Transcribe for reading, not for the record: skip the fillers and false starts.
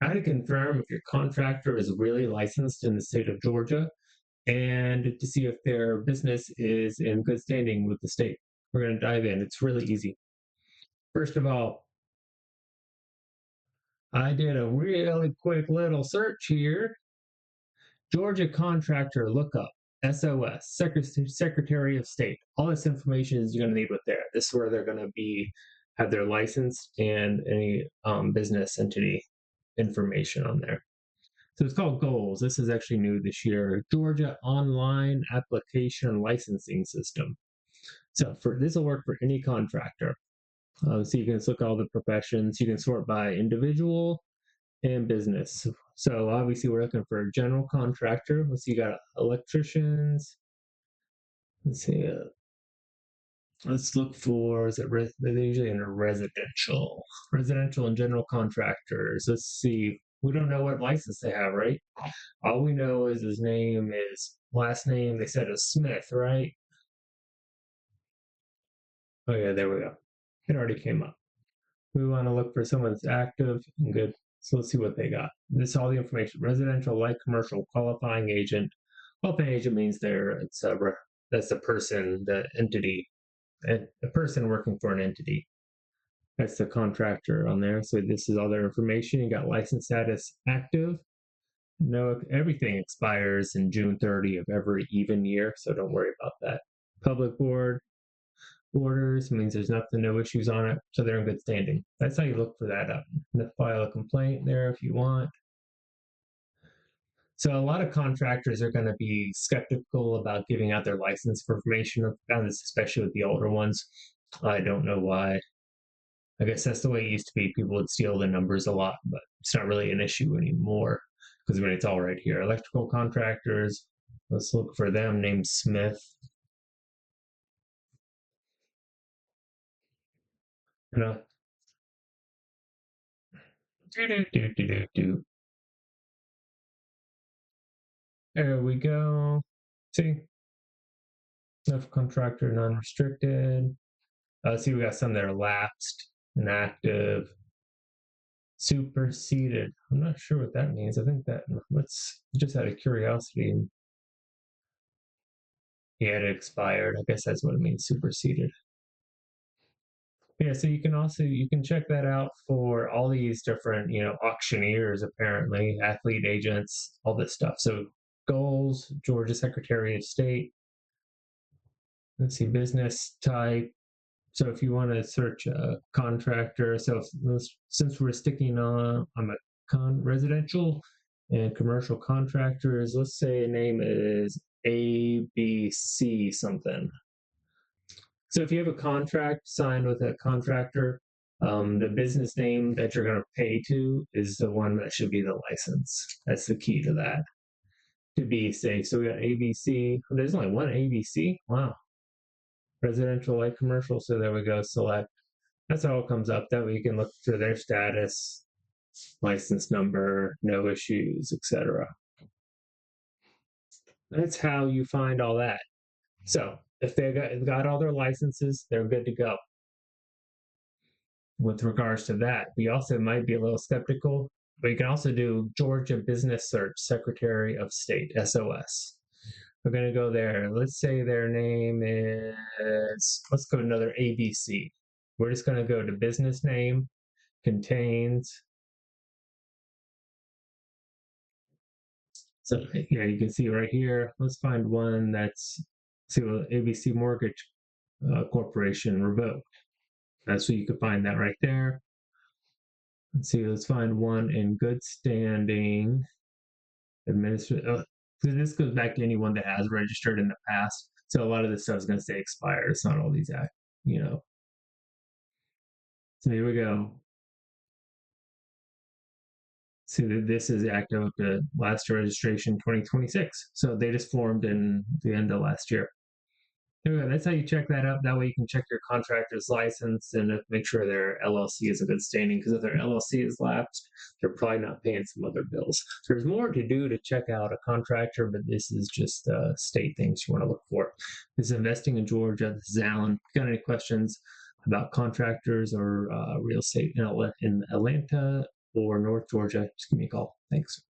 How to confirm if your contractor is really licensed in the state of Georgia and to see if their business is in good standing with the state. We're going to dive in. It's really easy. First of all, I did a really quick little search here. Georgia contractor lookup, SOS, Secretary of State. All this information is you're going to need with there. This is where they're going to be have their license and any business entity information on there. So it's called Goals. This is actually new this year. Georgia Online Application Licensing System. So for this will work for any contractor. So you can look at all the professions. You can sort by individual and business. So obviously we're looking for a general contractor. Let's see, you got electricians. Let's see. Let's look for, is it they're usually under residential and general contractors. Let's see. We don't know what license they have, right? All we know is his name is last name. They said is Smith, right? Oh yeah, there we go. It already came up. We want to look for someone that's active and good. So let's see what they got. This is all the information. Residential, light commercial, qualifying agent. Qualifying agent means that's the person, the entity, a person working for an entity. That's the contractor on there. So this is all their information. You got license status active. No, everything expires in June 30 of every even year, so don't worry about that. Public board orders means there's nothing, no issues on it, so they're in good standing. That's how you look for that up. File a complaint there if you want. So a lot of contractors are going to be skeptical about giving out their license information. I found this especially with the older ones. I don't know why. I guess that's the way it used to be. People would steal the numbers a lot, but it's not really an issue anymore because when it's all right here. Electrical contractors, let's look for them named Smith. You know, there we go. See, enough contractor non-restricted. See, we got some that are lapsed, inactive, superseded. I'm not sure what that means. I think that let's just out of curiosity. Yeah, it expired. I guess that's what it means, superseded. Yeah, so you can check that out for all these different, auctioneers apparently, athlete agents, all this stuff. So goals, Georgia Secretary of State. Let's see, business type. So if you want to search a contractor, so since we're sticking on a residential and commercial contractors, let's say a name is ABC something. So if you have a contract signed with a contractor, the business name that you're going to pay to is the one that should be the license. That's the key to that to be safe. So we got ABC. Oh, there's only one ABC. Wow. Residential, light commercial. So there we go. Select. That's how it comes up. That way you can look through their status, license number, no issues, etc. That's how you find all that. So if they got all their licenses, they're good to go. With regards to that, we also might be a little skeptical, but you can also do Georgia Business Search, Secretary of State, SOS. We're going to go there. Let's say their name is, let's go another ABC. We're just going to go to business name, contains. So yeah, you can see right here. Let's find one that's ABC Mortgage Corporation revoked. That's where you can find that right there. Let's see. Let's find one in good standing. So this goes back to anyone that has registered in the past. So a lot of this stuff is going to say expired. It's not all these So here we go. See that this is active up to last registration 2026. So they just formed in the end of last year. That's how you check that up. That way you can check your contractor's license and make sure their LLC is in good standing. Because if their LLC is lapsed, they're probably not paying some other bills. There's more to do to check out a contractor, but this is just state things you want to look for. This is Investing in Georgia. This is Alan. If you got any questions about contractors or real estate in Atlanta, or North Georgia, just give me a call. Thanks.